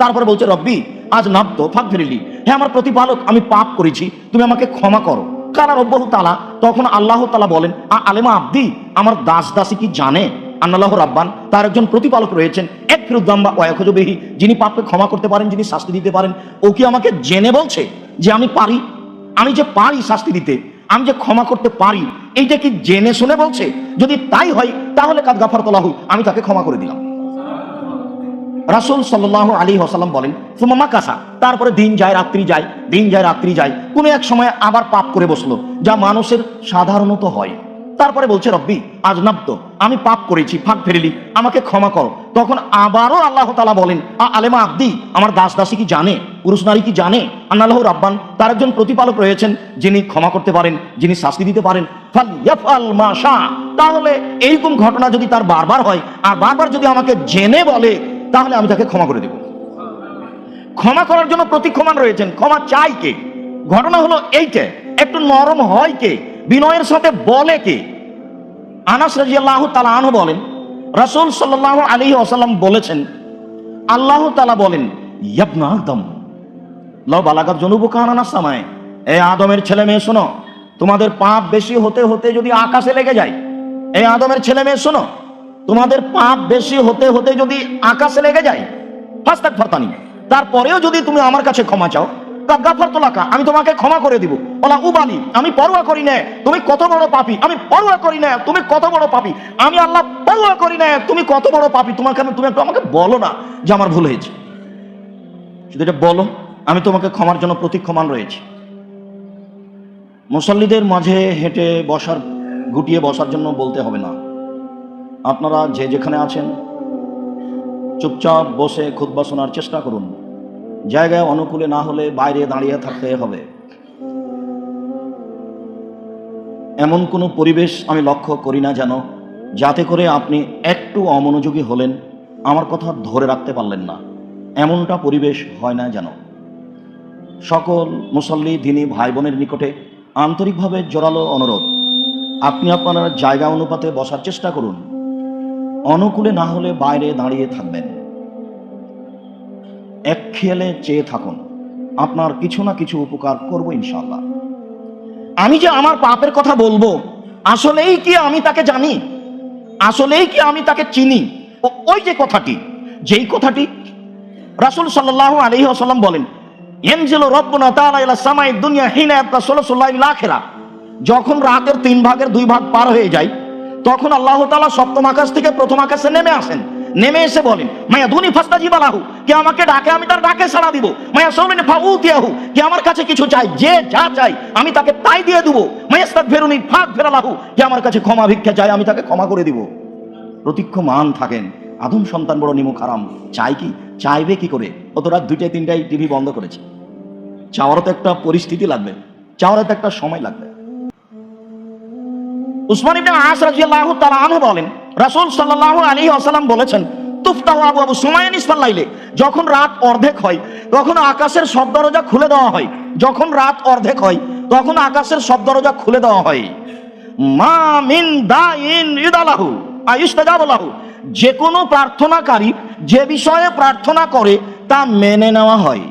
তারপরে বলছে রব্বি আজ নাব্দ ফাগফিরলি, হে আমার প্রতিপালক আমি পাপ করেছি, তুমি আমাকে ক্ষমা করো। কারা রব্বাহু তাআলা, তখন আল্লাহ তাআলা বলেন আলেমা আব্দি, আমার দাস দাসী কি জানে আন্নাল্লাহু রাব্বান, তার একজন প্রতিপালক রয়েছেন, এক ফিরুদ্দাম্বা ওয়াখুজু বিহি, যিনি পাপকে ক্ষমা করতে পারেন, যিনি শাস্তি দিতে পারেন। ও কি আমাকে জেনে বলছে যে আমি পারি, আমি যে পারি শাস্তি দিতে, আমি যে ক্ষমা করতে পারি, এইটা কি জেনে শুনে বলছে? যদি তাই হয় তাহলে কাদ গাফারতু লাহু, আমি তাকে ক্ষমা করে দিলাম। রাসূল সাল্লাল্লাহু আলাইহি ওয়াসাল্লাম বলেন সুম্মা মাকাসা, তারপরে দিন যায় রাত্রি যায়, দিন যায় রাত্রি যায়, কোনো এক সময় আবার পাপ করে বসলো, যা মানুষের সাধারণত হয়। তারপরে বলছে রব্বি আজনাবতু, আমি পাপ করেছি, ফাগফিরলি, আমাকে ক্ষমা করো। তখন আবারও আল্লাহ তাআলা বলেন আলেমা আব্দি, আমার দাস দাসী কি জানে, পুরুষ নারী কি জানে আন্নাল্লাহু রাব্বান, তার একজন প্রতিপালক রয়েছেন, যিনি ক্ষমা করতে পারেন, যিনি শাস্তি দিতে পারেন। ফালইয়াফআল মা শা, তাহলে এইরকম ঘটনা যদি তার বারবার হয় আর বারবার যদি আমাকে জেনে বলে, তাহলে আমি তাকে ক্ষমা করে দেব। ক্ষমা করার জন্য প্রতীক্ষমান রয়েছেন, ক্ষমা চাই কে? ঘটনা হলো এইটা, একটু নরম হয় কে, বিনয়ের সাথে বলে কে? আনাস রাদিয়াল্লাহু তাআলা আনহু বলেন রাসূল সাল্লাল্লাহু আলাইহি ওয়াসাল্লাম বলেছেন, আল্লাহ তাআলা বলেন ইবনা আদম লাউ বালাগাত যুনুবুকা আনাস সামায়ে, এই আদমের ছেলে মেয়ে শোনো, তোমাদের পাপ বেশি হতে হতে যদি আকাশে লেগে যায়, এই আদমের ছেলে মেয়ে শোনো, তোমাদের পাপ বেশি হতে হতে যদি আকাশে লেগে যায়, ফাস্তাগফিরতানি, তারপরেও যদি তুমি আমার কাছে ক্ষমা চাও, কাদ গাফারতু লাকা, আমি তোমাকে ক্ষমা করে দিব। ওয়ালা উবালি, আমি পরোয়া করি না তুমি কত বড় পাপী, আমি পরোয়া করি না তুমি কত বড় পাপী, আমি আল্লাহ পরোয়া করি না তুমি কত বড় পাপী। তোমাকে তুমি একটু আমাকে বলো না যে আমার ভুল হয়েছে, শুধু এটা বলো, আমি তোমাকে ক্ষমার জন্য প্রতীক্ষমান রয়েছি। মুসল্লিদের মাঝে হেঁটে বসার, গুটিয়ে বসার জন্য বলতে হবে না। আপনারা যে যেখানে আছেন চুপচাপ বসে খুতবা শোনার চেষ্টা করুন। জায়গায় অনুকূলে না হলে বাইরে দাঁড়িয়ে থাকতে হবে। এমন কোনো পরিবেশ আমি লক্ষ্য করি না যেন, যাতে করে আপনি একটু অমনোযোগী হলেন, আমার কথা ধরে রাখতে পারলেন না, এমনটা পরিবেশ হয় না যেন। সকল মুসল্লি দিনী ভাই বোনের নিকটে আন্তরিকভাবে জোরালো অনুরোধ, আপনি আপনার জায়গা অনুপাতে বসার চেষ্টা করুন। অনুকূলে না হলে বাইরে দাঁড়িয়ে থাকবেন। এক খেয়ালে চেয়ে থাকুন, আপনার কিছু না কিছু উপকার করব ইনশাআল্লাহ। আমি যে আমার পাপের কথা বলবো, আসলেই কি আমি তাকে জানি, আসলেই কি আমি তাকে চিনি? ওই যে কথাটি, যেই কথাটি রাসূল সাল্লাল্লাহু আলাইহি ওয়াসাল্লাম বলেন ইয়ানজিলু রাব্বুনা তাআলা ইলা সামাই দুনিয়া হিনা ইয়াবকা সুলুসুল লাইল আখিরা, যখন রাতের 3 ভাগের 2 ভাগ পার হয়ে যায়, তখন আল্লাহ তাআলা সপ্তম আকাশ থেকে প্রথম আকাশে নেমে আসেন। নেমে এসে বলেন মায়া দুনি ফাস্তাজিবা লাহু, কে আমাকে ডাকে আমি তার ডাকে সাড়া দিব। মায়া সাউলিনি ফাউতিয়াহু, কে আমার কাছে কিছু চাই, যে যা চাই আমি তাকে তাই দিয়ে দেব। মায়াস্তাগফিরুনি ফাগফির লাহু, কে আমার কাছে ক্ষমা ভিক্ষা চাই আমি তাকে ক্ষমা করে দিব। প্রতীক্ষমান থাকেন। আদম সন্তান বড় নিমুখ হারাম, চাই কি, চাইবে কি করে? অত রাত 2টা 3টায় টিভি বন্ধ করেছে। চাওয়ারও তো একটা পরিস্থিতি লাগবে, চাওয়ারও তো একটা সময় লাগবে। উসমান ইবনে আস রাদিয়াল্লাহু তাআলা আনহু বলেন রাসূল সাল্লাল্লাহু আলাইহি ওয়াসাল্লাম বলেছেন তুফতাহু আবওয়াবু সুমাইয়া নিসফাল লাইলে, যখন রাত অর্ধেক হয় তখন আকাশের সব দরজা খুলে দেওয়া হয়। যখন রাত অর্ধেক হয় তখন আকাশের সব দরজা খুলে দেওয়া হয়। মা মিন দাইন ইদালাহু আয়ুস্তাজাবু লাহু, যে কোনো প্রার্থনাকারী যে বিষয়ে প্রার্থনা করে তা মেনে নেওয়া হয়।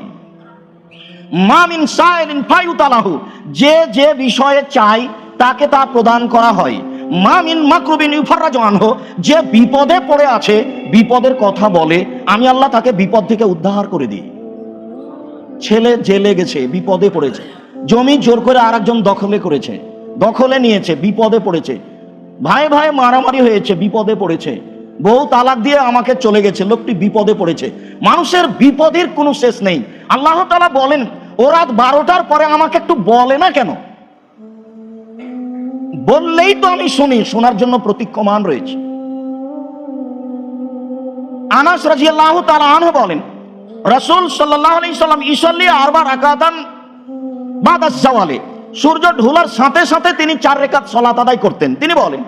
মা মিন সাইলিন ফায়ুতালাহু, যে যে বিষয়ে চাই তাকে তা প্রদান করা হয়। মা মিন মাকরুবিন ইউফাররাজু আনহু, যে বিপদে পড়ে আছে, বিপদের কথা বলে, আমি আল্লাহ তাকে বিপদ থেকে উদ্ধার করে দিই। ছেলে জেলে গেছে, বিপদে পড়েছে, জমি জোর করে আরেকজন দখলে করেছে, দখলে নিয়েছে, বিপদে পড়েছে, ভাই ভাই মারামারি হয়েছে, বিপদে পড়েছে, বউ তালাক দিয়ে আমাকে চলে গেছে, লোকটি বিপদে পড়েছে। মানুষের বিপদের কোনো শেষ নেই। আল্লাহ তাআলা বলেন ও রাত 12টার পরে আমাকে একটু বলে না কেন? বললেই তো আমি শুনি, শোনার জন্য প্রতীক্ষমান রয়েছে। আনাস রাদিয়াল্লাহু তাআলা আনহু বলেন রাসূল সাল্লাল্লাহু আলাইহি সাল্লাম ইসাল্লি 4 রাকাতান বাদা যাওয়ালে, সূর্য ঢোলার সাথে সাথে তিনি 4 রাকাত সালাত আদায় করতেন। তিনি বলেন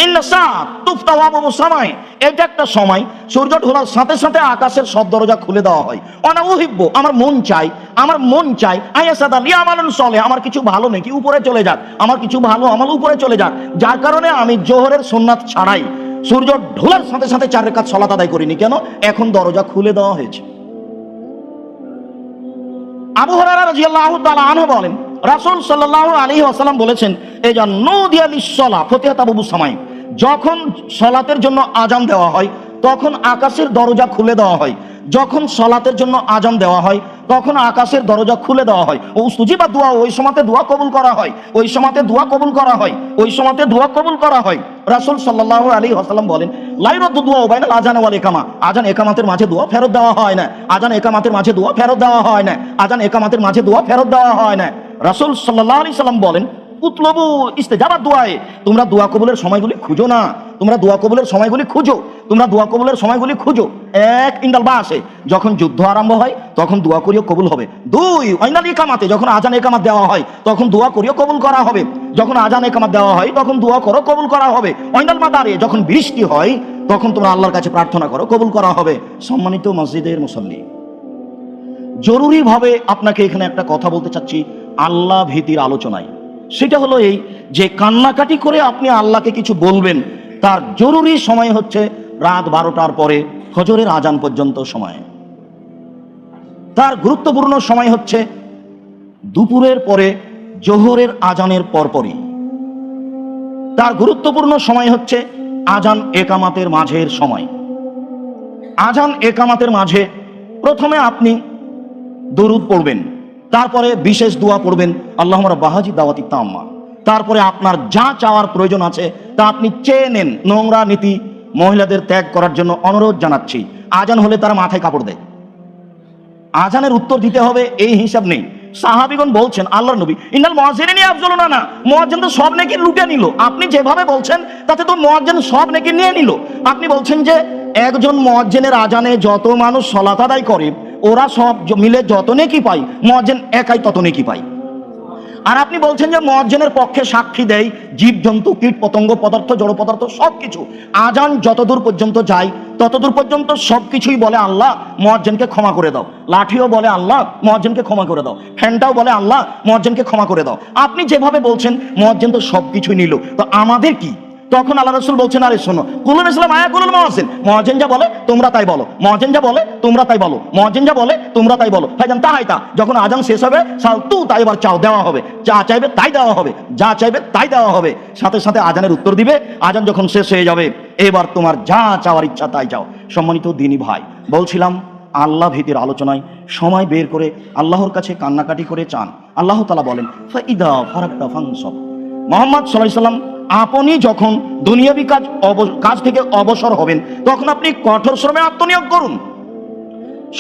ইন্না সাআত তুফতাহু আবওয়াবু সামাই, এটা একটা সময় সূর্য ঢোলার সাথে সাথে আকাশের সব দরজা খুলে দেওয়া হয়। আনা উহিব্বু, আমার মন চাই, আমার মন চাই আয়াসাদা লিয়ামালুন সলে, আমার কিছু ভালো নেকি উপরে চলে যাক, আমার কিছু ভালো আমল উপরে চলে যাক, যার কারণে আমি জোহরের সুন্নাত ছাড়াই সূর্য ঢোলার সাথে সাথে 4 রাকাত সালাত আদায় করিনি। কেন? এখন দরজা খুলে দেওয়া হয়েছে। আবু হুরায়রা রাদিয়াল্লাহু তাআলা আনহু বলেন, রাসূল সাল্লাল্লাহু আলাইহি ওয়াসাল্লাম বলেছেন, এই যে নুদিয়া লিস-সালাহ ফাতিহাত আবু সামাই, যখন সালাতের জন্য আজান দেওয়া হয় তখন আকাশের দরজা খুলে দেওয়া হয়। যখন সালাতের জন্য আজান দেওয়া হয় তখন আকাশের দরজা খুলে দেওয়া হয়। ও উস্তুজিবা দোয়া, ওই সময়তে দোয়া কবুল করা হয়, ওই সময়তে দোয়া কবুল করা হয়, ওই সময়তে দোয়া কবুল করা হয়। রাসূল সাল্লাল্লাহু আলাইহি ওয়াসাল্লাম বলেন, লা ইউরাদ্দু দুআ বাইনাল আযান ওয়াল ইকামা, আজান ইকামাতের মাঝে দোয়া ফেরত দেওয়া হয় না, আজান ইকামাতের মাঝে দোয়া ফেরত দেওয়া হয় না, আজান ইকামাতের মাঝে দোয়া ফেরত দেওয়া হয় না। রাসূল সাল্লাল্লাহু আলাইহি সাল্লাম বলেন, উতলবু ইস্তেজাবাত দুআয়ে, তোমরা দোয়া কবুলের সময়গুলি খুঁজো না, তোমরা দোয়া কবুলের সময়গুলি খুঁজো, তোমরা দোয়া কবুলের সময়গুলি খুঁজো। এক, ইন্দাল বাসে, যখন যুদ্ধ আরম্ভ হয় তখন দোয়া করিও কবুল হবে। দুই, ওয়াইনাল ইকামাতে, যখন আজান ইকামাত দেওয়া হয় তখন দোয়া করিও কবুল করা হবে, যখন আজান ইকামাত দেওয়া হয় তখন দোয়া করো কবুল করা হবে। ওয়াইনাল মাদারে, যখন বৃষ্টি হয় তখন তোমরা আল্লাহর কাছে প্রার্থনা করো, কবুল করা হবে। সম্মানিত মসজিদের মুসল্লি, জরুরিভাবে আপনাকে এখানে একটা কথা বলতে চাচ্ছি আল্লাহ ভীতির আলোচনায়। সেটা হলো এই যে কান্নাকাটি করে আপনি আল্লাহকে কিছু বলবেন, তার জরুরি সময় হচ্ছে রাত 12টার পরে ফজরের আজান পর্যন্ত সময়। তার গুরুত্বপূর্ণ সময় হচ্ছে দুপুরের পরে জোহরের আজানের পরপরই। তার গুরুত্বপূর্ণ সময় হচ্ছে আজান একামাতের মাঝের সময়। আজান একামাতের মাঝে প্রথমে আপনি দরুদ পড়বেন, তারপরে বিশেষ দোয়া পড়বেন, আল্লাহুম্মা রাব্বা হাযিহি দাওয়াতি তাম্মা। তারপরে আপনার যা চাওয়ার প্রয়োজন আছে তা আপনি চেয়ে নেন। নোংরা নীতি মহিলাদের ত্যাগ করার জন্য অনুরোধ জানাচ্ছি। আজান হলে তারা মাথায় কাপড় দেয়, আজানের উত্তর দিতে হবে এই হিসাব নেই। সাহাবীগণ বলছেন, আল্লাহর নবী, ইন্নাল মুয়াজ্জিনিনা ইয়াফযুলুনা, না, মুয়াজ্জিন তো সব নেকি লুটে নিল। আপনি যেভাবে বলছেন তাতে তো মুয়াজ্জিন সব নেকি নিয়ে নিল। আপনি বলছেন যে একজন মুয়াজ্জিনের আজানে যত মানুষ সালাত আদায় করে ওরা সব মিলে যত নেকি পায়, মুয়াজ্জিন একাই তত নেকি পায়। আর আপনি বলছেন যে মুয়াজ্জিনের পক্ষে সাক্ষী দেয় জীবজন্তু, কীট পতঙ্গ, পদার্থ, জড় পদার্থ সবকিছু। আজান যতদূর পর্যন্ত যায় ততদূর পর্যন্ত সবকিছুই বলে আল্লাহ মুয়াজ্জিনকে ক্ষমা করে দাও। লাঠিও বলে আল্লাহ মুয়াজ্জিনকে ক্ষমা করে দাও, ফ্যানটাও বলে আল্লাহ মুয়াজ্জিনকে ক্ষমা করে দাও। আপনি যেভাবে বলছেন মুয়াজ্জিন তো সবকিছুই নিল, তো আমাদের কি? তখন আল্লাহ রাসূল বলছেন, আরে শোনো, কুলুল ইসলাম আয়া কুলুল মুয়াজ্জিন, মুয়াজ্জিন যা বলে তোমরা তাই বলো, মুয়াজ্জিন যা বলে তোমরা তাই বলো, মুয়াজ্জিন যা বলে তোমরা তাই বলো। ভাইজান তাহাইতা, যখন আজান শেষ হবে সালতু তাই এবার চাও, দেওয়া হবে, যা চাইবে তাই দেওয়া হবে, যা চাইবে তাই দেওয়া হবে। সাথে সাথে আজানের উত্তর দিবে। আজান যখন শেষ হয়ে যাবে এবার তোমার যা চাওয়ার ইচ্ছা তাই চাও। সম্মানিত দিনী ভাই, বলছিলাম আল্লাহ ভীতির আলোচনায় সময় বের করে আল্লাহর কাছে কান্নাকাটি করে চান। আল্লাহ তাআলা বলেন, ফাইদা ফারাকতা ফানসাব। মুহাম্মদ সাল্লাল্লাহু আলাইহি ওয়াসাল্লাম, আপনি যখন দুনিয়াবি কাজ থেকে অবসর হবেন তখন আপনি কঠোর শ্রমে আত্মনিয়োগ করুন।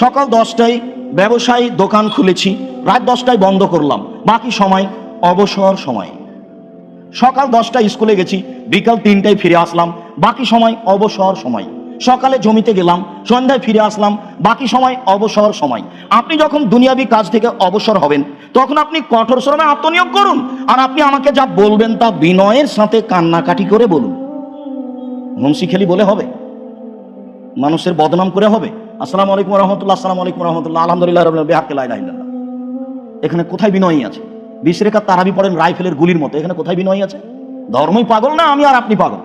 সকাল 10টায় ব্যবসায়ী দোকান খুলেছি, রাত 10টায় বন্ধ করলাম, বাকি সময় অবসর সময়। সকাল 10টায় স্কুলে গেছি, বিকাল 3টায় ফিরে আসলাম, বাকি সময় অবসর সময়। সকালে জমিতে গেলাম, সন্ধ্যায় ফিরে আসলাম, বাকি সময় অবসর সময়। আপনি যখন দুনিয়াবি কাজ থেকে অবসর হবেন তখন আপনি কঠোর শ্রমে আত্মনিয়োগ করুন। আর আপনি আমাকে যা বলবেন তা বিনয়ের সাথে কান্নাকাটি করে বলুন। হুমসি খেলি বলে হবে, মানুষের বদনাম করে হবে? আসসালামু আলাইকুম ওয়া রাহমাতুল্লাহ, আসসালামু আলাইকুম ওয়া রাহমাতুল্লাহ, আলহামদুলিল্লাহ রাব্বিল আলামিন, বিহাক্কি লা ইলাহা ইল্লাল্লাহ। এখানে কোথায় বিনয়ী আছে? 20 রেখাত তারাবি পড়েন রাইফেলের গুলির মতো, এখানে কোথায় বিনয়ী আছে? ধর্মই পাগল না আমি আর আপনি পাগল?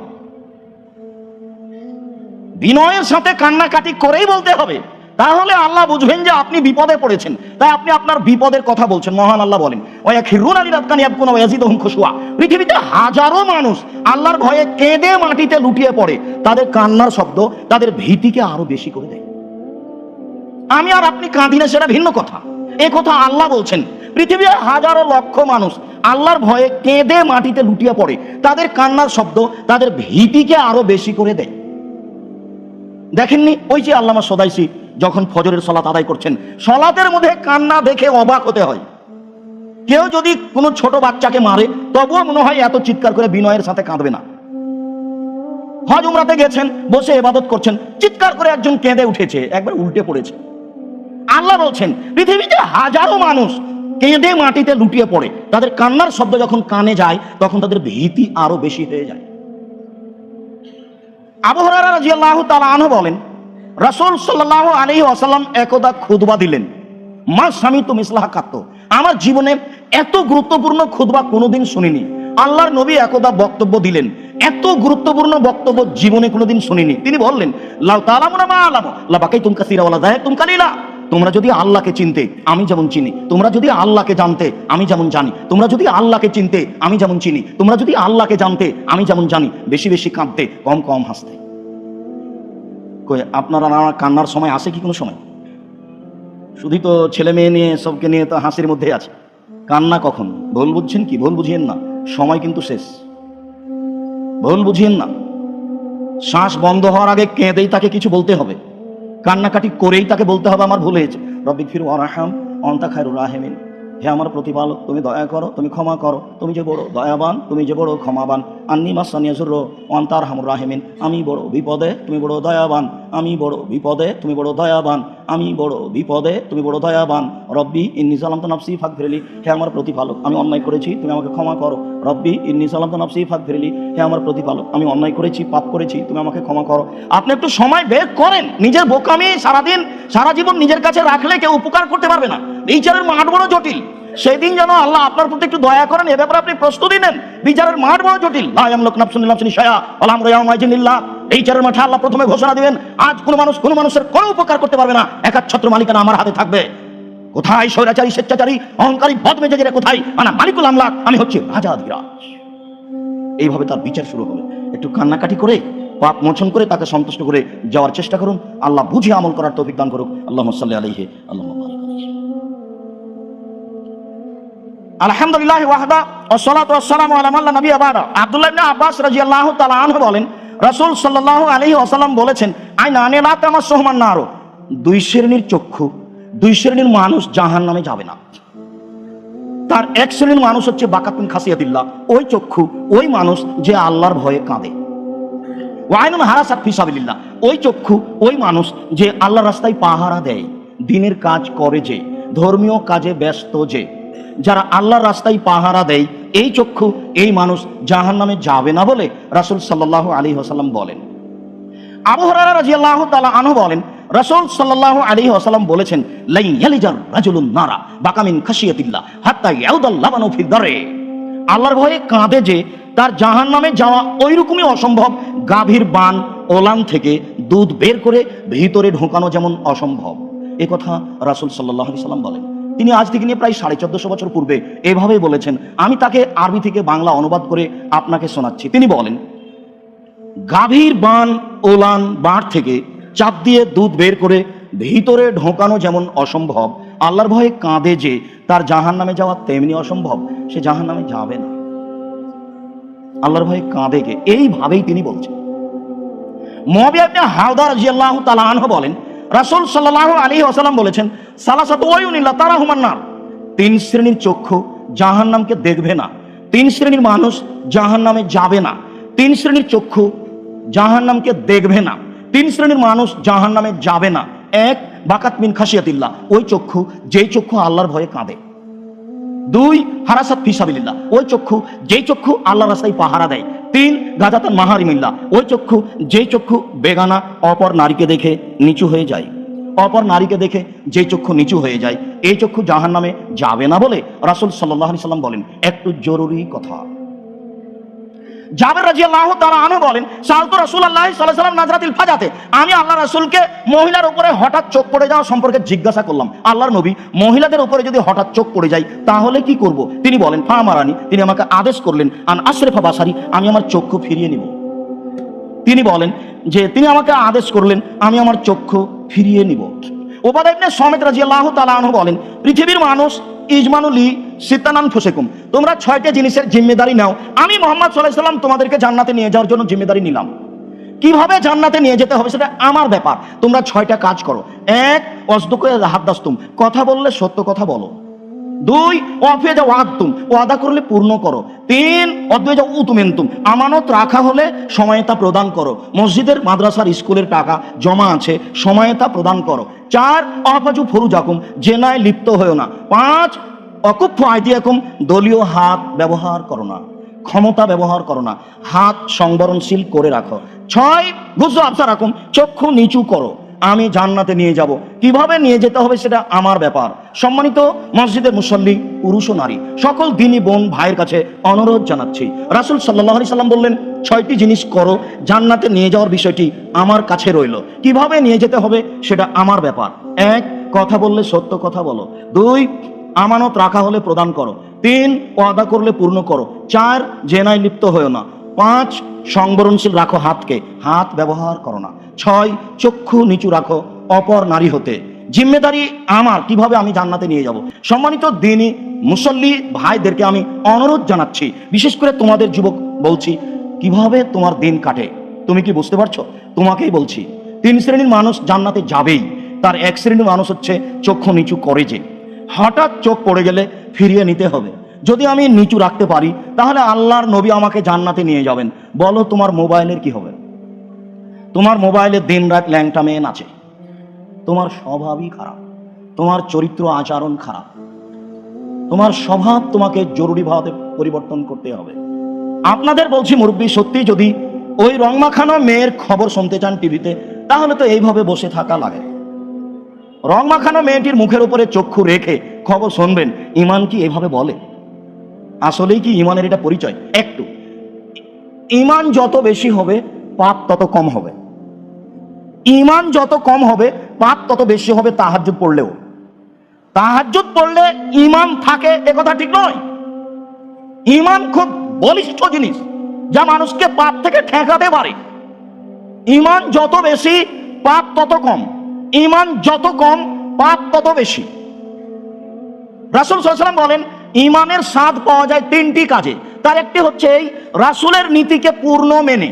বিনয়ের সাথে কান্নাকাটি করেই বলতে হবে, তাহলে আল্লাহ বুঝবেন যে আপনি বিপদে পড়েছেন। তাই আপনি আপনার বিপদের কথা বলছেন। মহান আল্লাহ বলেন, ওয়ায়াখিরুনা লিল-আযকানি ইয়াবকুনা ওয়া ইয়াজিদুহুম খুশুআ। পৃথিবীতে হাজারো মানুষ আল্লাহর ভয়ে কেঁদে মাটিতে লুটিয়ে পড়ে, তাদের কান্নার শব্দ তাদের ভীতিকে আরো বেশি করে দেয়। আমি আর আপনি কাঁদি না সেটা ভিন্ন কথা, এ কথা আল্লাহ বলছেন। পৃথিবীর হাজারো লক্ষ মানুষ আল্লাহর ভয়ে কেঁদে মাটিতে লুটিয়ে পড়ে, তাদের কান্নার শব্দ তাদের ভীতিকে আরো বেশি করে দেয়। দেখেননি ওই যে আল্লামা সদাইসি যখন ফজরের সালাত আদায় করছেন, সালাতের মধ্যে কান্না দেখে অবাক হতে হয়। কেউ যদি কোনো ছোট বাচ্চাকে মারে তবুও মনে হয় এত চিৎকার করে বিনয়ের সাথে কাঁদবে না। হজ উমরাতে গেছেন, বসে ইবাদত করছেন, চিৎকার করে একজন কেঁদে উঠেছে, একবার উল্টে পড়েছে। আল্লাহ বলছেন পৃথিবীতে হাজারো মানুষ কেঁদে মাটিতে লুটিয়ে পড়ে, তাদের কান্নার শব্দ যখন কানে যায় তখন তাদের ভীতি আরো বেশি হয়ে যায়। আবু হুরায়রা রাদিয়াল্লাহু তাআলা আনহু বলেন, রাসূল সাল্লাল্লাহু আলাইহি ওয়াসাল্লাম একদা খুতবা দিলেন, মা সামিতু মিসলাহা কাত্তু। আমার জীবনে এত গুরুত্বপূর্ণ খুতবা কোনোদিন শুনিনি। আল্লাহর নবী একদা বক্তব্য দিলেন, এত গুরুত্বপূর্ণ বক্তব্য জীবনে কোনোদিন শুনিনি। তিনি বললেন, লাউ তাআলামুনা মা আলামু লা বাকাইতুম কাসীরা ওয়া লা যাহাতুম কালিলা। তোমরা যদি আল্লাহকে চিনতে আমি যেমন চিনি, তোমরা যদি আল্লাহকে জানতে আমি যেমন জানি, তোমরা যদি আল্লাহকে চিনতে আমি যেমন চিনি, তোমরা যদি আল্লাহকে জানতে আমি যেমন জানি, বেশি বেশি কাঁদতে, কম কম হাসতে। কই আপনারা কান্নার সময় আসে কি কোনো সময়? শুধুই তো ছেলে মেয়ে নিয়ে সবকে নিয়ে তো হাসির মধ্যে আছে। কান্না কখন? ভুল বুঝছেন কি? ভুল বুঝিয়েন না, সময় কিন্তু শেষ। ভুল বুঝিয়েন না, শ্বাস বন্ধ হওয়ার আগে কেঁদেই তাকে কিছু বলতে হবে, কান্নাকাটি করেই তাকে বলতে হবে আমার ভুল হয়েছে। রব্বিক ফির ওয়ারহাম অন্তা খায়রুর রাহিমিন, হে আমার প্রতিপালক তুমি দয়া করো, তুমি ক্ষমা করো, তুমি যে বড় দয়াবান, তুমি যে বড় ক্ষমাবান। আন্নি মাসানিয়াজুর অন্তার হামুর রাহিমিন, আমি বড় বিপদে তুমি বড় দয়াবান, আমি বড় বিপদে তুমি বড় দয়াবান, আমি বড় বিপদে তুমি বড় দয়াবান। রব্বি ইন্নী যালামতু নাফসি ফাগফিরলি, হে আমার প্রতিপালক আমি অন্যায় করেছি তুমি আমাকে ক্ষমা করো। রব্বি ইন্নী যালামতু নাফসি ফাগফিরলি, হে আমার প্রতিপালক আমি অন্যায় করেছি, পাপ করেছি, তুমি আমাকে ক্ষমা করো। আপনি একটু সময় বের করেন, নিজের বোকামি সারাদিন সারা জীবন নিজের কাছে রাখলে কেউ উপকার করতে পারবে না। বিচারের মাঠ বড় জটিল, সেই দিন যেন আল্লাহ আপনার প্রতি একটু দয়া করেন, এ ব্যাপারে আপনি প্রস্তুতি নেন। বিচারের মাঠ বড় জটিল। লা ইয়ামলিকু নাফসুন ইল্লা নাফসিন শাইআ ওয়া লা আমরু ইয়াওমা ইযিন লিল্লাহ। এই বিচারের মাঠে আল্লাহ প্রথমে ঘোষণা দিবেন, আজ কোনো মানুষ কোনো মানুষের কোনো উপকার করতে পারবে না, একাচ্ছত্র মালিকানা আমার হাতে থাকবে। কোথায় স্বৈরাচারী, স্বেচ্ছাচারী, অহংকারী, বদমেজাজেরা কোথায়? মানে মালিকুল আমলাক, আমি হচ্ছে রাজাধিরাজ। এইভাবে তার বিচার শুরু হবে। একটু কান্নাকাটি করে পাপ মোচন করে তাকে সন্তুষ্ট করে যাওয়ার চেষ্টা করুন। আল্লাহ বুঝে আমল করার তৌফিক দান করুক। আল্লাহুম্মা সাল্লি আলাইহি আল্লাহুম্মা বারিক আলাইহি। আলহামদুলিল্লাহ ওয়াহদা ওয়াসসালাতু ওয়াসসালামু আলা মান লা নাবিয়্যা বা'দা। আব্দুল্লাহ ইবনে আব্বাস রাদিয়াল্লাহু তাআলা আনহু বলেন, রাসূল সাল্লাল্লাহু আলাইহি ওয়াসাল্লাম বলেছেন, আইনানি লা তামাসসুহুমান নার, দুই শ্রেণীর চক্ষু, দুই শ্রেণীর মানুষ জাহান্নামে যাবে না। তার এক শ্রেণীর মানুষ হচ্ছে বাকাতুন খাসিয়াতিল্লাহ, ওই চক্ষু ওই মানুষ যে আল্লাহর ভয়ে কাঁদে। ওয়াইনুন হারাসাত ফি সাবিলিল্লাহ, ওই চক্ষু ওই মানুষ যে আল্লাহর রাস্তায় পাহারা দেয়, দিনের কাজ করে, যে ধর্মীয় কাজে ব্যস্ত, যে যারা আল্লাহর রাস্তায় পাহারা দেয়, এই চক্ষু এই মানুষ জাহান্নামে যাবে না বলে রাসূল সাল্লাল্লাহু আলাইহি ওয়াসাল্লাম বলেন। আবু হুরায়রা রাদিয়াল্লাহু তাআলা আনহু বলেন, রাসূল সাল্লাল্লাহু আলাইহি ওয়াসাল্লাম বলেছেন, লাই ইয়ালিজার রাজুলুন নারা বাকা মিন খাশিয়াতিল্লাহ হাত্তা ইয়াউদাল লাবানু ফি দারে। আল্লাহর ভয়ে কাঁদে যে তার জাহান্নামে যাওয়া ওইরকমই অসম্ভব, গাভীর বান ওলান থেকে দুধ বের করে ভিতরে ঢোকানো যেমন অসম্ভব। এ কথা রাসূল সাল্লাল্লাহু আলাইহি ওয়াসাল্লাম বলেন। তিনি আজ থেকে নিয়ে প্রায় 1450 বছর পূর্বে এভাবেই বলেছেন। আমি তাকে আরবি থেকে বাংলা অনুবাদ করে আপনাকে শোনাচ্ছি। তিনি বলেন, গাভীর বান ওলান বাঁট থেকে চাপ দিয়ে দুধ বের করে ভিতরে ঢোকানো যেমন অসম্ভব, আল্লাহর ভয়ে কাঁদে যে তার জাহান্নামে যাওয়া তেমনি অসম্ভব, সে জাহান্নামে যাবে না। আল্লাহর ভয়ে কাঁদে কে? এইভাবেই তিনি বলছেন। মুআবিয়া ইবনে হাওদা রাদিয়াল্লাহু তাআলা আনহু বলেন, রাসূল সাল্লাল্লাহু আলাইহি ওয়াসাল্লাম বলেছেন, সালাসাতু আয়ুনিন লা তারাহুমান নার, তিন শ্রেণীর চক্ষু জাহান্নামকে দেখবে না, তিন শ্রেণীর মানুষ জাহান্নামে যাবে না। তিন শ্রেণীর চক্ষু জাহান্নামকে দেখবে না, তিন শ্রেণীর মানুষ জাহান্নামে যাবে না। এক, বাকাত মিন খাশিয়াতিল্লাহ, ওই চক্ষু যেই চক্ষু আল্লাহর ভয়ে কাঁদে। দুই, হারাসাত ফি সাবিলিল্লাহ, ওই চক্ষু যেই চক্ষু আল্লাহর রাস্তায় পাহারা দেয়। তিন, গাজাতান মাহারিমিল্লাহ, ওই চক্ষু যেই চক্ষু বেগানা অপর নারীকে দেখে নিচু হয়ে যায়। অপর নারীকে দেখে যে চক্ষু নিচু হয়ে যায়, এই চক্ষু জাহান্নামে যাবে না বলে রাসূল সাল্লাল্লাহু আলাইহি সাল্লাম বলেন। একটু জরুরি কথা। জাবের রাদিয়াল্লাহু তাআলা আনহু বলেন, সালতু রাসূলুল্লাহ সাল্লাল্লাহু আলাইহি ওয়াসাল্লাম নাজরাতিল ফাজাতে, আমি আল্লাহর রাসূলকে মহিলার উপরে হঠাৎ চোখ পড়ে যাওয়া সম্পর্কে জিজ্ঞাসা করলাম। আল্লাহর নবী, মহিলাদের উপরে যদি হঠাৎ চোখ পড়ে যায় তাহলে কি করব? তিনি বলেন, ফামারানি, তিনি আমাকে আদেশ করলেন, আন আশরিফা বাসারি, আমি আমার চক্ষু ফিরিয়ে নিব। তিনি বলেন যে তিনি আমাকে আদেশ করলেন আমি আমার চক্ষু ফিরিয়ে নিব। উবাদা ইবনে সামিত রাদিয়াল্লাহু তাআলা আনহু বলেন, পৃথিবীর মানুষ ইজমানুলি সিতানান ফুসেকুম, তোমরা 6টি জিনিসের জিম্মেদারি নাও। আমি মুহাম্মদ সাল্লাল্লাহু আলাইহি ওয়াসাল্লাম তোমাদেরকে জান্নাতে নিয়ে যাওয়ার জন্য জিম্মেদারি নিলাম। কিভাবে জান্নাতে নিয়ে যেতে হবে সেটা আমার ব্যাপার। তোমরা 6টা কাজ করো। এক, ওয়াসদুকু হাদ্দাসতুম, কথা বললে সত্য কথা বলো। দুই, ওয়াফিয়া ওয়াদতুম, ওয়াদা করলে পূর্ণ করো। তিন, অদ্বৈজা উতুমিনতুম, আমানত রাখা হলে সময়তা প্রদান করো। মসজিদের মাদ্রাসার স্কুলের টাকা জমা আছে, সময়তা প্রদান করো। চার, অফাজু ফুরুজাকুম, জেনায় লিপ্ত হয়েও না। পাঁচ, অকুফ্ফু আইদিয়াকুম, দলীয় হাত ব্যবহার করো না, ক্ষমতা ব্যবহার করো না, হাত সংবরণশীল করে রাখো। ছয়, গুজু আবসারাকুম, চক্ষু নিচু করো। আমি জান্নাতে নিয়ে যাব, কিভাবে নিয়ে যেতে হবে সেটা আমার ব্যাপার। সম্মানিত মসজিদের মুসল্লি, পুরুষ ও নারী, সকল দিনী বোন ভাইয়ের কাছে অনুরোধ জানাচ্ছি, রাসূল সাল্লাল্লাহু আলাইহি সাল্লাম বললেন 6টি জিনিস করো, জান্নাতে নিয়ে যাওয়ার বিষয়টি আমার কাছে রইল। কিভাবে নিয়ে যেতে হবে সেটা আমার ব্যাপার। এক, কথা বললে সত্য কথা বলো। 2, আমানত রাখা হলে প্রদান করো। 3, ওয়াদা করলে পূর্ণ করো। 4, জেনায় লিপ্ত হয়েও না। 5, সংবরণশীল রাখো হাতকে, হাত ব্যবহার করো না। 6, চক্ষু নিচু রাখো অপর নারী হতে। জিম্মেদারি আমার, কিভাবে আমি জান্নাতে নিয়ে যাব। সম্মানিত দ্বীনি মুসল্লি ভাইদেরকে আমি অনুরোধ জানাচ্ছি, বিশেষ করে তোমাদের যুবক বলছি, কিভাবে তোমার দিন কাটে তুমি কি বুঝতে পারছো? তোমাকেই বলছি, 3 শ্রেণীর মানুষ জান্নাতে যাবেই। তার 1 শ্রেণীর মানুষ হচ্ছে চক্ষু নিচু করে, যে হঠাৎ চোখ পড়ে গেলে ফিরিয়ে নিতে হবে। যদি আমি নিচু রাখতে পারি তাহলে আল্লাহর নবী আমাকে জান্নাতে নিয়ে যাবেন। বলো তোমার মোবাইলের কি হবে? তোমার মোবাইলে দিন রাত ল্যাংটা মেয়ে নাচে, তোমার স্বভাবই খারাপ, তোমার চরিত্র আচরণ খারাপ, তোমার স্বভাব তোমাকে জরুরিভাবে পরিবর্তন করতে হবে। আপনাদের বলছি মুরব্বী, সত্যি যদি ওই রংমাখানো মেয়ের খবর শুনতে চান টিভিতে, তাহলে তো এইভাবে বসে থাকা লাগে। রংমাখানো মেয়েটির মুখের উপরে চক্ষু রেখে খবর শুনবেন, ইমান কি এভাবে বলে? আসলেই কি ইমানের এটা পরিচয়? একটু ইমান যত বেশি হবে পাপ তত কম হবে। ইমান যত কম হবে পাপ তত বেশি হবে। তাহাজ্জুদ পড়লেও, তাহাজ্জুদ পড়লে ইমান থাকে এ কথা ঠিক নয়। ইমান খুব বলিষ্ঠ জিনিস, যা মানুষকে পাপ থেকে ঠেকাতে পারে। ইমান যত বেশি পাপ তত কম, ইমান যত কম পাপ তত বেশি। রাসূল সাল্লাল্লাহু আলাইহি ওয়াসাল্লাম বলেন, ইমানের স্বাদ পাওয়া যায় 3টি কাজে। তার একটি হচ্ছে এই রাসূলের নীতিকে পূর্ণ মেনে।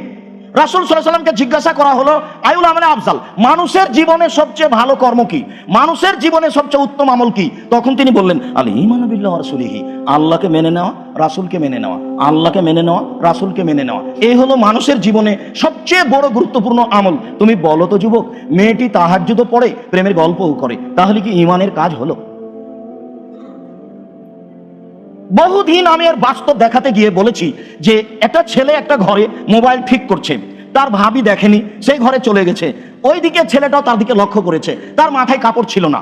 রাসূল সাল্লাল্লাহু আলাইহি ওয়াসাল্লামকে জিজ্ঞাসা করা হলো, আইউল আমালে আফজাল, মানুষের জীবনে সবচেয়ে ভালো কর্ম কি, মানুষের জীবনে সবচেয়ে উত্তম আমল কি? তখন তিনি বললেন, আল ঈমানু বিল্লাহি ওয়া রাসূলিহি, আল্লাহকে মেনে নেওয়া, রাসূলকে মেনে নেওয়া, আল্লাহকে মেনে নেওয়া, রাসূলকে মেনে নেওয়া। এই হলো মানুষের জীবনে সবচেয়ে বড় গুরুত্বপূর্ণ আমল। তুমি বলো তো যুবক, মেয়েটি তাহাজ্জুদও পড়ে, প্রেমের গল্পও করে, তাহলে কি ঈমানের কাজ হলো? বহুদিন আমি এর বাস্তব দেখাতে গিয়ে বলেছি যে একটা ছেলে একটা ঘরে মোবাইল ঠিক করছে, তার ভাবি দেখেনি, সেই ঘরে চলে গেছে। ওইদিকে ছেলেটাও তার দিকে লক্ষ্য করেছে, তার মাথায় কাপড় ছিল না।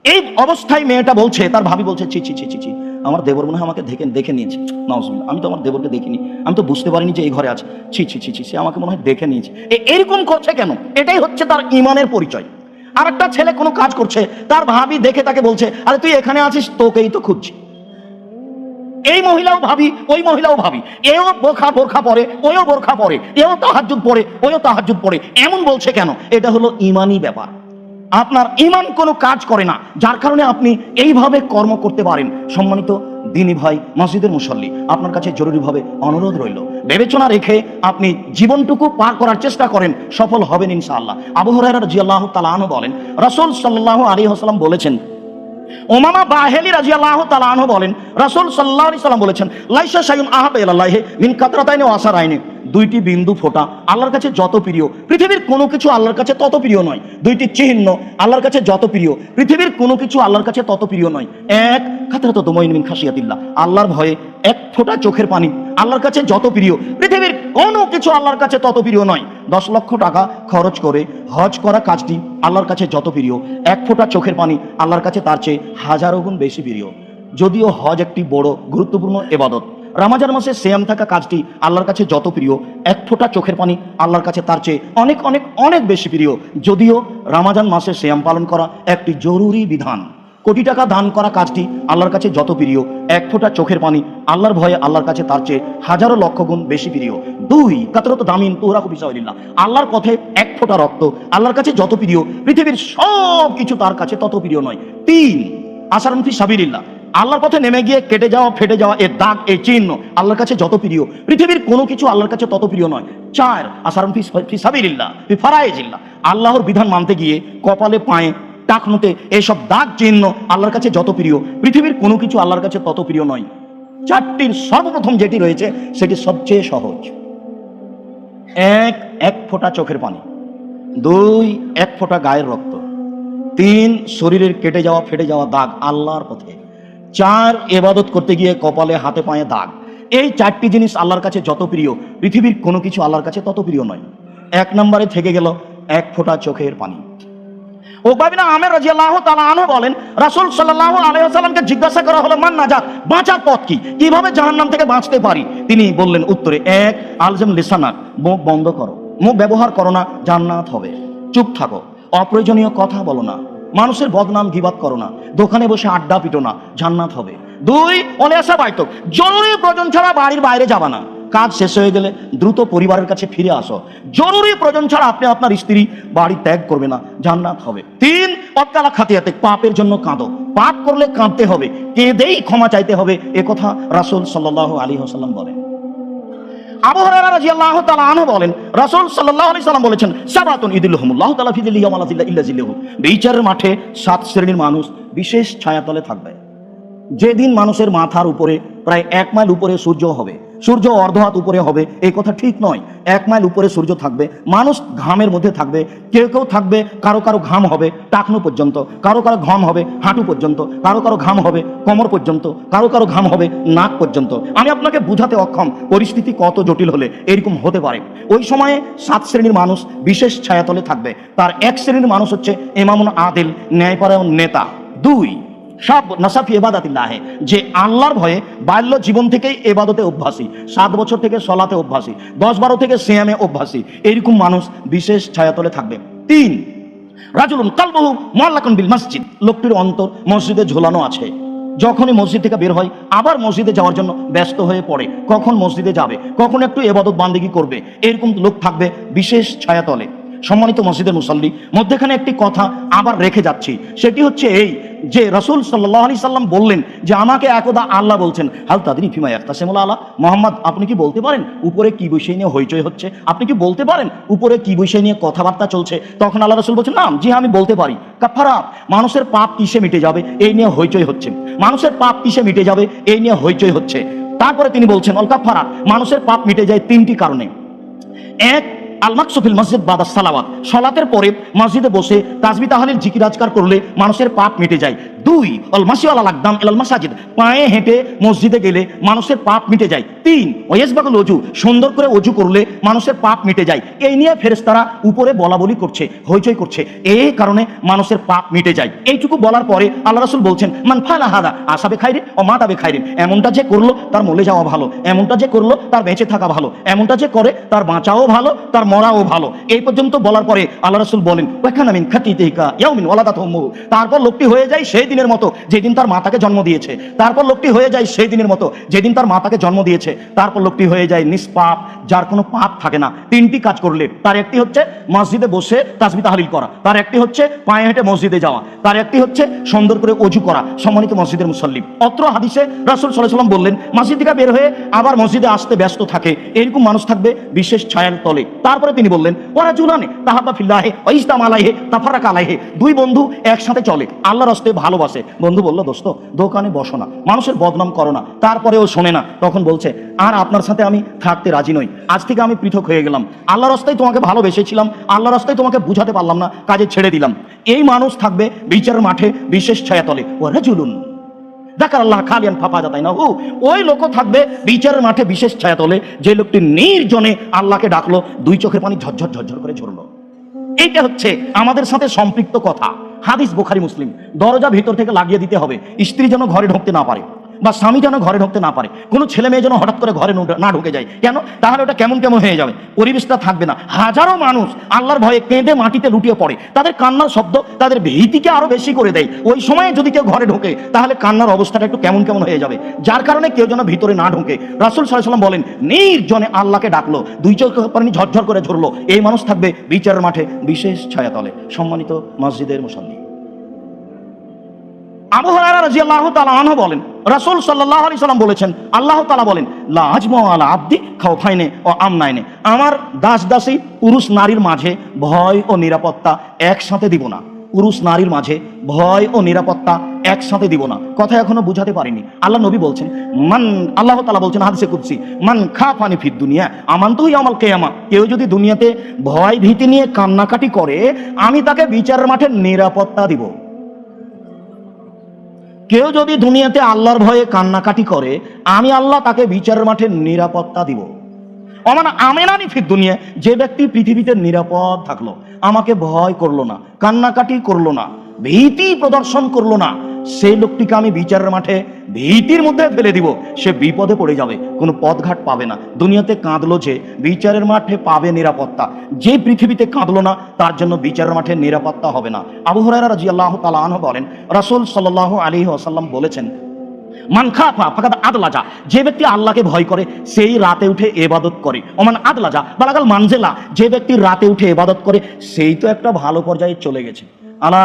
এই অবস্থায় মেয়েটা বলছে, তার ভাবি বলছে, ছি ছি ছি ছি ছি, আমার দেবর মনে হয় আমাকে দেখে নিয়েছে। নাউজুবিল্লাহ, আমি তো আমার দেবরকে দেখিনি, আমি তো বুঝতে পারিনি যে এই ঘরে আছে। ছি ছি ছি ছি, সে আমাকে মনে হয় দেখে নিয়েছে। এরকম করছে কেন? এটাই হচ্ছে তার ইমানের পরিচয়। আর একটা ছেলে কোনো কাজ করছে, তার ভাবি দেখে তাকে বলছে, আরে তুই এখানে আছিস, তোকেই তো খুঁজছি। এই মহিলাও ভাবি, ওই মহিলাও ভাবি, এও বোরখা পরে, ওইও বোরখা পরে, এও তাহাজ্জুদ পরে, ওইও তাহাজ্জুদ পরে। এমন বলছে কেন? এটা হলো ইমানি ব্যাপার। আপনার ইমান কোনো কাজ করে না, যার কারণে আপনি এইভাবে কর্ম করতে পারেন। সম্মানিত দ্বীনি ভাই, মসজিদের মুসল্লি, আপনার কাছে জরুরিভাবে অনুরোধ রইল, বিবেচনা রেখে আপনি জীবনটুকু পার করার চেষ্টা করেন, সফল হবেন ইনশাআল্লাহ। আবু হুরায়রা রাদিয়াল্লাহু তাআলা আনহু বলেন, রাসূল সাল্লাল্লাহু আলাইহি ওয়াসাল্লাম বলেছেন, উমামা বাহেলি রাদিয়াল্লাহু তাআলা আনহু বলেন, রাসূল সাল্লাল্লাহু আলাইহি ওয়াসাল্লাম বলেছেন, লাইসা শাইউন আহাবা ইলাল্লাহি মিন কাতরাতাইনি ওয়া আসারাইনি, 2টি বিন্দু ফোঁটা আল্লাহর কাছে যত প্রিয়, পৃথিবীর কোনো কিছু আল্লাহর কাছে তত প্রিয় নয়। 2টি চিহ্ন আল্লাহর কাছে যত প্রিয়, পৃথিবীর কোনো কিছু আল্লাহর কাছে তত প্রিয় নয়। 1, কাতরাতু দুমাইন মিন খাশিয়াতিল্লাহ, আল্লাহর ভয়ে 1 ফোঁটা চোখের পানি আল্লাহর কাছে যত প্রিয়, পৃথিবীর কোনো কিছু আল্লাহর কাছে তত প্রিয় নয়। 10 লক্ষ টাকা খরচ করে হজ করা কাজটি আল্লাহর কাছে যত প্রিয়, 1 ফোঁটা চোখের পানি আল্লাহর কাছে তার চেয়ে হাজারো গুণ বেশি প্রিয়। যদিও হজ একটি বড় গুরুত্বপূর্ণ ইবাদত, রমজান মাসে সিয়াম থাকা কাজটি আল্লাহর কাছে যত প্রিয়, 1 ফোঁটা চোখের পানি আল্লাহর কাছে তার চেয়ে অনেক অনেক অনেক বেশি প্রিয়। যদিও রমজান মাসে সিয়াম পালন করা একটি জরুরি বিধান, কোটি টাকা দান করা কাজটি আল্লাহর কাছে যত প্রিয়, 1 ফোঁটা চোখের পানি আল্লাহর ভয়ে আল্লাহর কাছে তার চেয়ে হাজারো লক্ষ গুণ বেশি প্রিয়। 2, কাতরাতু দামিন তুহরাকু বিসাবিলিল্লাহ, আল্লাহর পথে 1 ফোঁটা রক্ত আল্লাহর কাছে যত প্রিয়, পৃথিবীর সব কিছু তার কাছে তত প্রিয় নয়। 3, আসারুন ফি সাবিলিল্লাহ, আল্লাহর পথে নেমে গিয়ে কেটে যাওয়া ফেটে যাওয়া এর দাগ, এই চিহ্ন আল্লাহর কাছে যত প্রিয়, পৃথিবীর কোনো কিছু আল্লাহর কাছে তত প্রিয় নয়। 4, আসারুন ফি সাবিলিল্লাহ ফি ফারাইজিল্লাহ, আল্লাহর বিধান মানতে গিয়ে কপালে পায়ে টাকনুতে এইসব দাগ চিহ্ন আল্লাহর কাছে যত প্রিয়, পৃথিবীর কোনো কিছু আল্লাহর কাছে তত প্রিয় নয়। 4টির সর্বপ্রথম যেটি রয়েছে সেটি সবচেয়ে সহজ। 1 ফোঁটা চোখের পানি, 2 1 ফোঁটা গায়ের রক্ত, 3 শরীরের কেটে যাওয়া ফেটে যাওয়া দাগ আল্লাহর পথে, 4 ইবাদত করতে গিয়ে কপালে হাতে পায়ে দাগ। এই 4টি জিনিস আল্লাহর কাছে যত প্রিয়, পৃথিবীর কোনো কিছু আল্লাহর কাছে তত প্রিয় নয়। 1 নম্বরে থেকে গেল 1 ফোঁটা চোখের পানি। উকবা বিন আমির রাদিয়াল্লাহু তাআলা আনহু বলেন, রাসূল সাল্লাল্লাহু আলাইহি ওয়াসাল্লামকে জিজ্ঞাসা করা হলো, মান নাজাত, বাঁচার পথ কি, কিভাবে জাহান্নাম থেকে বাঁচতে পারি? তিনি বললেন উত্তরে, 1, আলজাম লিসানাক, মুখ বন্ধ করো, মুখ ব্যবহার করো না, জান্নাত হবে। চুপ থাকো, অপ্রয়োজনীয় কথা বলো না, মানুষের বদনাম গীবাত করো না, দোকানে বসে আড্ডা পিটো না, জান্নাত হবে। 2 অনেসা বাইতক, জরুরি প্রয়োজন ছাড়া বাড়ির বাইরে যাবা না, কাজ শেষ হয়ে গেলে দ্রুত পরিবারের কাছে ফিরে আসো। জরুরি প্রয়োজন ছাড়া আপনি আপনার স্ত্রী বাড়ি ত্যাগ করবে না, জান্নাত হবে। 3 অকালা খাতিয়াতে, পাপের জন্য কাঁদো, পাপ করলে কাঁদতে হবে, কেঁদেই ক্ষমা চাইতে হবে, এ কথা রাসূল সাল্লাল্লাহু আলাইহি ওয়াসাল্লাম বলেন। আবু হুরায়রা রাদিয়াল্লাহু তাআলা আনহু বলেন, রাসূল সাল্লাল্লাহু আলাইহি সাল্লাম বলেছেন, সাবাতুন ইদিল্লাহুমুল্লাহু তাআলা ফি যিল্লিহি ইয়াওমা লা যিল্লা ইল্লা যিল্লুহু, বিচারের মাঠে 7 শ্রেণীর মানুষ বিশেষ ছায়াতলে থাকবে। যেদিন মানুষের মাথার উপরে প্রায় 1 মাইল উপরে সূর্য হবে, সূর্য অর্ধ হাত উপরে হবে, এই কথা ঠিক নয়। 1 মাইল উপরে সূর্য থাকবে, মানুষ ঘামের মধ্যে থাকবে, কেউ কেউ থাকবে কারো কারো ঘাম হবে টাকনু পর্যন্ত, কারো কারো ঘাম হবে হাঁটু পর্যন্ত, কারো কারো ঘাম হবে কোমর পর্যন্ত, কারো কারো ঘাম হবে নাক পর্যন্ত। আমি আপনাকে বুঝাতে অক্ষম পরিস্থিতি কত জটিল হলে এরকম হতে পারে। ওই সময়ে 7 শ্রেণীর মানুষ বিশেষ ছায়াতলে থাকবে। তার 1 শ্রেণীর মানুষ হচ্ছে ইমামুন আদিল, ন্যায়পরায়ণ নেতা। 2 সব নাসাফি ইবাদাতিল্লাহ, যে আল্লাহর ভয়ে বাল্য জীবন থেকেই ইবাদতে অভ্যাসী, 7 বছর থেকে সলাতে অভ্যাসী, 10-12 থেকে সিয়ামে অভ্যাসী, এরকম মানুষ বিশেষ ছায়াতলে থাকবে। 3 রাজুলুন কালবহু মুআল্লাকুন বিল মসজিদ, লোকটির অন্তর মসজিদে ঝোলানো আছে, যখনই মসজিদ থেকে বের হয় আবার মসজিদে যাওয়ার জন্য ব্যস্ত হয়ে পড়ে, কখন মসজিদে যাবে, কখন একটু ইবাদত বান্দেগি করবে, এরকম লোক থাকবে বিশেষ ছায়াতলে। সম্মানিত মসজিদের মুসল্লি, মধ্যেখানে একটি কথা আবার রেখে যাচ্ছি, সেটি হচ্ছে এই যে রাসূল সাল্লাল্লাহু আলাইহি সাল্লাম বললেন যে আমাকে একদা আল্লাহ বলছেন, হাল তাদরি ফিমা ইয়াখতাসিমুল আলা, মুহাম্মদ আপনি কি বলতে পারেন উপরে কি বিষয় নিয়ে হইচই হচ্ছে, আপনি কি বলতে পারেন উপরে কি বিষয় নিয়ে কথাবার্তা চলছে? তখন আল্লাহ রাসূল বলছেন, নাম, জি হ্যাঁ আমি বলতে পারি। কাফারা, মানুষের পাপ কিসে মিটে যাবে এই নিয়ে হইচই হচ্ছে, মানুষের পাপ কিসে মিটে যাবে এই নিয়ে হইচই হচ্ছে। তারপরে তিনি বলছেন অল কাফারা, মানুষের পাপ মিটে যায় 3টি কারণে। 1 আল মাকসুফিল মসজিদ বাদা সালাওয়াত, সালাতের পরে মসজিদে বসে তাসবিহ তাহলিল জিকির আজকার করলে মানুষের পাপ মিটে যায়। 2 আল মাসি আলাল আকদাম ইলাল মাসাজিদ, পায়ে হেঁটে মসজিদে গেলে মানুষের পাপ মিটে যায়। 3 ওয়াইসবাগুল ওযু, সুন্দর করে ওযু করলে মানুষের পাপ মিটে যায়। এই নিয়ে ফেরেশতারা উপরে বলাবলি করছে, হইচই করছে, এই কারণে মানুষের পাপ মিটে যায়। এইটুকু বলার পরে আল্লাহ রাসূল বলছেন, মান ফালা হাদা আসাবে খাইরিন ও মাতাবে খাইরিন, এমনটা যে করলো তার মরে যাওয়া ভালো, এমনটা যে করলো তার বেঁচে থাকা ভালো, এমনটা যে করে তার বাঁচাও ভালো, তার মরাও ভালো। এই পর্যন্ত বলার পরে আল্লাহ রাসূল বলেন, ওয়াকানা মিন খাতিতিকা ইয়াউমিন ওয়ালাদাতহু উম্মুহু, তারপর লোকটি হয়ে যায় সেই দিনের মতো যেদিন তার মাতাকে জন্ম দিয়েছে, তারপর লোকটি হয়ে যায় সেই দিনের মতো যেদিন তার মাতাকে জন্ম দিয়েছে, তারপর লোকটি হয়ে যায় নিষ্পাপ, যার কোনো পাপ থাকে না। 3টি কাজ করলে, তার একটি হচ্ছে মসজিদে বসে তাসবিহ তাহলিল করা, তার একটি হচ্ছে পায়ে হেঁটে মসজিদে যাওয়া, তার একটি হচ্ছে সুন্দর করে ওযু করা। সম্মানিত মসজিদের মুসল্লি, অত্র হাদিসে রাসূল সাল্লাল্লাহু আলাইহি ওয়াসাল্লাম বললেন, মসজিদ থেকে বের হয়ে আবার মসজিদে আসতে ব্যস্ত থাকে, এরকম মানুষ থাকবে বিশেষ ছায়ার তলে। তারপরে তিনি বললেন, ওরা জুলানে তাহাব্বা ফিল্লাহি ওয়া ইজতামা আলাইহি তাফারাকা আলাইহি, 2 বন্ধু একসাথে চলে, আল্লাহর রাস্তায় ভালোবাসে। বন্ধু বলল, দোস্ত দোকানে বসো না, মানুষের বদনাম করো না, তারপরেও শোনে না। তখন বলছে, আর আপনার সাথে আমি থাকতে রাজি নই, আজ থেকে আমি পৃথক হয়ে গেলাম, আল্লাহর রাস্তায় তোমাকে ভালোবেসেছিলাম, আল্লাহর রাস্তায় তোমাকে বুঝাতে পারলাম না, কাজে ছেড়ে দিলাম। এই মানুষ থাকবে বিচারের মাঠে বিশেষ ছায়াতলে। ওরা জুলুন দেখার আল্লাহ খালিয়ান ফাফা যাতাই না, ওই লোক থাকবে বিচারের মাঠে বিশেষ ছায়াতলে, যে লোকটি নির্জনে আল্লাহকে ডাকলো, 2 চোখের পানি ঝরঝর ঝরঝর করে ঝরলো। এইটা হচ্ছে আমাদের সাথে সম্পৃক্ত কথা। হাদিস বুখারী মুসলিম, দরজা ভিতর থেকে লাগিয়ে দিতে হবে, স্ত্রী যেন ঘরে ঢুকতে না পারে, বা স্বামী যেন ঘরে ঢুকতে না পারে, কোনো ছেলে মেয়ে যেন হঠাৎ করে ঘরে না ঢুকে যায়। কেন? তাহলে ওটা কেমন কেমন হয়ে যাবে, পরিবেশটা থাকবে না। হাজারো মানুষ আল্লাহর ভয়ে কেঁদে মাটিতে লুটিয়ে পড়ে, তাদের কান্নার শব্দ তাদের ভীতিকে আরো বেশি করে দেয়। ওই সময়ে যদি কেউ ঘরে ঢোকে তাহলে কান্নার অবস্থাটা একটু কেমন কেমন হয়ে যাবে, যার কারণে কেউ যেন ভিতরে না ঢোকে। রাসূল সাল্লাল্লাহু আলাইহি ওয়াসাল্লাম বলেন, নির্জনে আল্লাহকে ডাকলো, 2 চোখের পানি ঝরঝর করে ঝরলো, এই মানুষ থাকবে বিচারের মাঠে বিশেষ ছায়াতলে। সম্মানিত মসজিদের মুসল্লি, আবু হুরায়রা রাদিয়াল্লাহু তাআলা আনহু বলেন, রাসূল সাল্লাল্লাহু আলাইহি সাল্লাম বলেছেন, আল্লাহ তাআলা বলেন, লা আজমু আলা আবদি খাওফাইনে ও আমনাইনে, আমার দাস দাসী পুরুষ নারীর মাঝে ভয় ও নিরাপত্তা একসাথে দিব না, পুরুষ নারীর মাঝে ভয় ও নিরাপত্তা একসাথে দিব না। কথা এখনো বুঝাতে পারিনি। আল্লাহ নবী বলছেন, আল্লাহ তাআলা বলছেন হাদিসে কুদসি, মান খাফানি ফিদ দুনিয়া আমানতু ইয়াউমাল কিয়ামা, কেউ যদি দুনিয়াতে ভয় ভীতি নিয়ে কান্নাকাটি করে আমি তাকে বিচারের মাঠে নিরাপত্তা দিব। কেউ যদি দুনিয়াতে আল্লাহর ভয়ে কান্নাকাটি করে আমি আল্লাহ তাকে বিচারের মাঠে নিরাপত্তা দিব। অমান আমেনানি ফিদ দুনিয়া, যে ব্যক্তি পৃথিবীতে নিরাপদ থাকলো, আমাকে ভয় করলো না, কান্নাকাটি করলো না, ভীতি প্রদর্শন করলো না, সেই লোকটিকে আমি বিচারের মাঠে ভীতির মধ্যে ফেলে দিব, সে বিপদে পড়ে যাবে, কোনো পথঘাট পাবে না। দুনিয়াতে কাঁদলো যে, বিচারের মাঠে পাবে নিরাপত্তা। যে পৃথিবীতে কাঁদলো না, তার জন্য বিচারের মাঠে নিরাপত্তা হবে না। আবু হুরায়রা রাদিয়াল্লাহু তাআলা আনহু বলেন, রাসূল সাল্লাল্লাহু আলাইহি ওয়াসাল্লাম বলেছেন, মান খাফা ফাকাদ আদলাজা, যে ব্যক্তি আল্লাহকে ভয় করে সেই রাতে উঠে ইবাদত করে। ওমান আদলাজা বালাগাল মানজিলা, যে ব্যক্তি রাতে উঠে ইবাদত করে সেই তো একটা ভালো পর্যায়ে চলে গেছে। আলা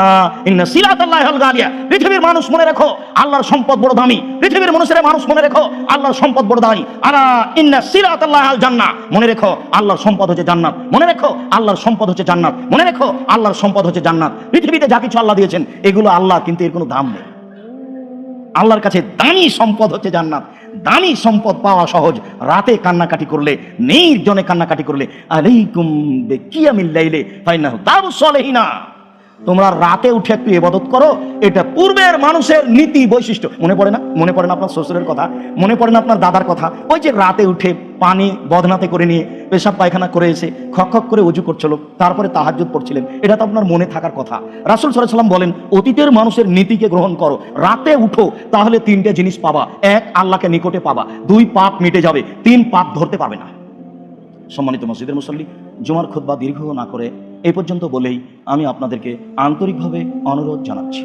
ইন্না সিলাতাল্লাহিল গালিয়া, পৃথিবীর মানুষ মনে রেখো আল্লাহর সম্পদ বড় দামি। পৃথিবীর মানুষ মনে রেখো আল্লাহর সম্পদ বড় দামি। আলা ইন্না সিলাতাল্লাহিল জান্নাহ, মনে রেখো আল্লাহর সম্পদ হচ্ছে জান্নাত। মনে রেখো আল্লাহর সম্পদ হচ্ছে জান্নাত। মনে রেখো আল্লাহর সম্পদ হচ্ছে জান্নাত। পৃথিবীতে যা কিছু আল্লাহ দিয়েছেন এগুলো আল্লাহ, কিন্তু এর কোনো দাম নেই। আল্লাহর কাছে দামি সম্পদ হচ্ছে জান্নাত। দামি সম্পদ পাওয়া সহজ। রাতে কান্নাকাটি করলে, নির্জনে কান্নাকাটি করলে, আলাইকুম বিকিয়ামিল লাইলি ফাইন্নাহু দারুস সালিহিনা, তোমরা রাতে উঠে একটু ইবাদত করো। এটা পূর্বের মানুষের নীতি বৈশিষ্ট্য। মনে পড়ে না? মনে পড়ে না আপনার শ্বশুরের কথা? মনে পড়ে না আপনার দাদার কথা? ওই যে রাতে উঠে পানি বদনাতে করে নিয়ে পেশাব পায়খানা করে এসে খক খক করে ওযু করছিল, তারপরে তাহাজ্জুদ পড়ছিলেন। এটা তো আপনার মনে থাকার কথা। রাসূল সাল্লাল্লাহু আলাইহি ওয়াসাল্লাম বলেন, অতীতের মানুষের নীতিকে গ্রহণ করো, রাতে উঠো, তাহলে তিনটে জিনিস পাবা। এক, আল্লাহকে নিকটে পাবা। দুই, পাপ মিটে যাবে। তিন, পাপ ধরতে পারবে না। সম্মানিত মসজিদের মুসল্লি, জুমার খুতবা দীর্ঘ না করে এই পর্যন্ত বলেই আমি আপনাদেরকে আন্তরিকভাবে অনুরোধ জানাচ্ছি,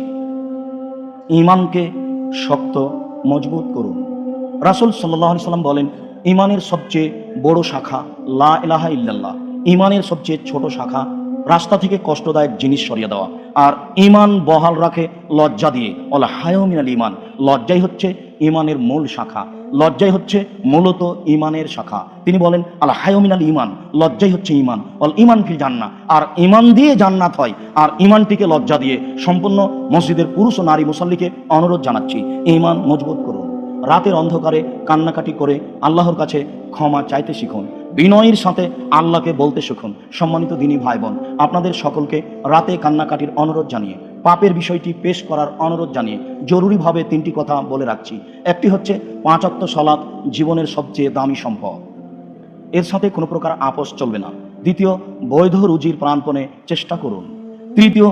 ঈমানকে শক্ত মজবুত করুন। রাসূল সাল্লাল্লাহু আলাইহি সাল্লাম বলেন, ঈমানের সবচেয়ে বড় শাখা লা ইলাহা ইল্লাল্লাহ। ঈমানের সবচেয়ে ছোট শাখা রাস্তা থেকে কষ্টদায়ক জিনিস সরিয়ে দেওয়া। আর ঈমান বহাল রাখে লজ্জা দিয়ে। ওয়াল হায়াউ মিনাল ঈমান, লজ্জাই হচ্ছে ঈমানের মূল শাখা। লজ্জাই হচ্ছে মূলত ঈমানের শাখা। তিনি বলেন, আল হায়াউ মিনাল ঈমান, লজ্জাই হচ্ছে ঈমান। ওয়াল ঈমান ফিল জান্নাহ, আর ঈমান দিয়ে জান্নাত হয়। আর ঈমানটিকে লজ্জা দিয়ে সম্পূর্ণ মসজিদের পুরুষ ও নারী মুসাল্লিকে অনুরোধ জানাচ্ছি, ঈমান মজবুত করুন। রাতের অন্ধকারে কান্নাকাটি করে আল্লাহর কাছে ক্ষমা চাইতে শিখুন। বিনয়ের সাথে আল্লাহকে বলতে শিখুন। সম্মানিত দিনী ভাই বোন, আপনাদের সকলকে রাতে কান্নাকাটির অনুরোধ জানিয়ে, পাপের বিষয়টি পেশ করার অনুরোধ জানিয়ে জরুরিভাবে তিনটি কথা বলে রাখছি। একটি হচ্ছে 5 ওয়াক্ত সালাত জীবনের সবচেয়ে দামি সম্পদ, এর সাথে কোনো প্রকার আপোষ চলবে না। দ্বিতীয়, বৈধ রুজির প্রাণপণে চেষ্টা করুন। তৃতীয়,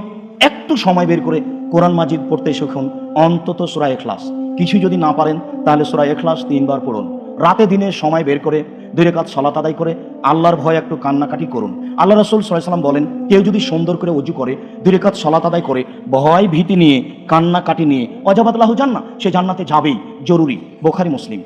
একটু সময় বের করে কোরআন মাজিদ পড়তে শিখুন, অন্তত সূরা ইখলাস। কিছু যদি না পারেন তাহলে সূরা ইখলাস 3 বার পড়ুন। রাতে দিনে সময় বের করে 2 রাকাত সালাত আদায় করে আল্লাহর ভয়ে একটু কান্নাকাটি করুন। আল্লাহ রাসূল সাল্লাল্লাহু আলাইহি ওয়াসাল্লাম বলেন, কেউ যদি সুন্দর করে ওযু করে 2 রাকাত সালাত আদায় করে ভয় ভীতি নিয়ে কান্নাকাটি নিয়ে, ওয়াজাবাত লাহু জান্নাহ, সে জান্নাতে যাবেই, জরুরি। বুখারী মুসলিম।